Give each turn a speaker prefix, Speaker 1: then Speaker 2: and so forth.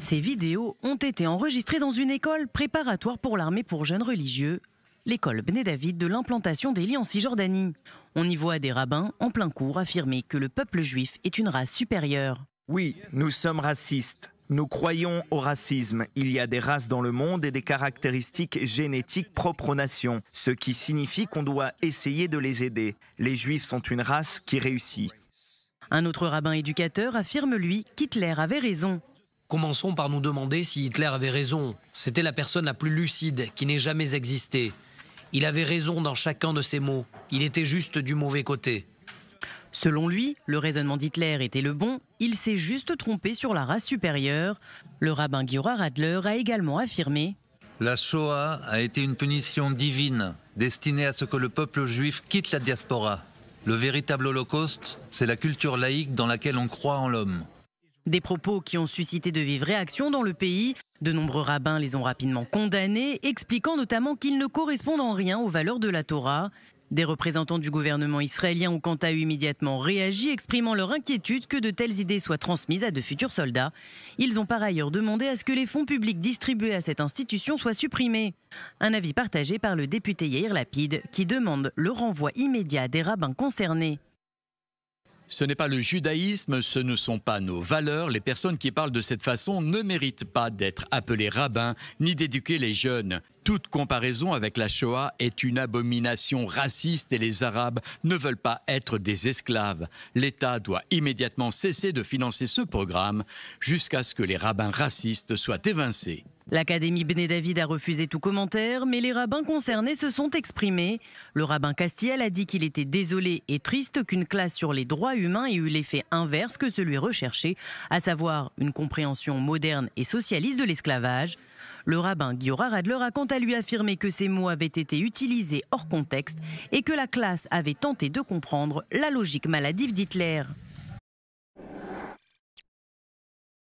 Speaker 1: Ces vidéos ont été enregistrées dans une école préparatoire pour l'armée pour jeunes religieux, l'école Bnei David de l'implantation d'Élie en Cisjordanie. On y voit des rabbins en plein cours affirmer que le peuple juif est une race supérieure.
Speaker 2: Oui, nous sommes racistes. Nous croyons au racisme. Il y a des races dans le monde et des caractéristiques génétiques propres aux nations, ce qui signifie qu'on doit essayer de les aider. Les Juifs sont une race qui réussit.
Speaker 1: Un autre rabbin éducateur affirme, lui, qu'Hitler avait raison.
Speaker 3: Commençons par nous demander si Hitler avait raison. C'était la personne la plus lucide qui n'ait jamais existé. Il avait raison dans chacun de ses mots. Il était juste du mauvais côté.
Speaker 1: Selon lui, le raisonnement d'Hitler était le bon, il s'est juste trompé sur la race supérieure. Le rabbin Giora Radler a également affirmé:
Speaker 4: La Shoah a été une punition divine, destinée à ce que le peuple juif quitte la diaspora. Le véritable holocauste, c'est la culture laïque dans laquelle on croit en l'homme.
Speaker 1: Des propos qui ont suscité de vives réactions dans le pays. De nombreux rabbins les ont rapidement condamnés, expliquant notamment qu'ils ne correspondent en rien aux valeurs de la Torah. Des représentants du gouvernement israélien ont quant à eux immédiatement réagi, exprimant leur inquiétude que de telles idées soient transmises à de futurs soldats. Ils ont par ailleurs demandé à ce que les fonds publics distribués à cette institution soient supprimés. Un avis partagé par le député Yair Lapid, qui demande le renvoi immédiat des rabbins concernés.
Speaker 5: Ce n'est pas le judaïsme, ce ne sont pas nos valeurs. Les personnes qui parlent de cette façon ne méritent pas d'être appelées rabbins ni d'éduquer les jeunes. Toute comparaison avec la Shoah est une abomination raciste et les Arabes ne veulent pas être des esclaves. L'État doit immédiatement cesser de financer ce programme jusqu'à ce que les rabbins racistes soient évincés.
Speaker 1: L'Académie Bnei David a refusé tout commentaire, mais les rabbins concernés se sont exprimés. Le rabbin Castiel a dit qu'il était désolé et triste qu'une classe sur les droits humains ait eu l'effet inverse que celui recherché, à savoir une compréhension moderne et socialiste de l'esclavage. Le rabbin Giora Radler a quant à lui affirmé que ces mots avaient été utilisés hors contexte et que la classe avait tenté de comprendre la logique maladive d'Hitler.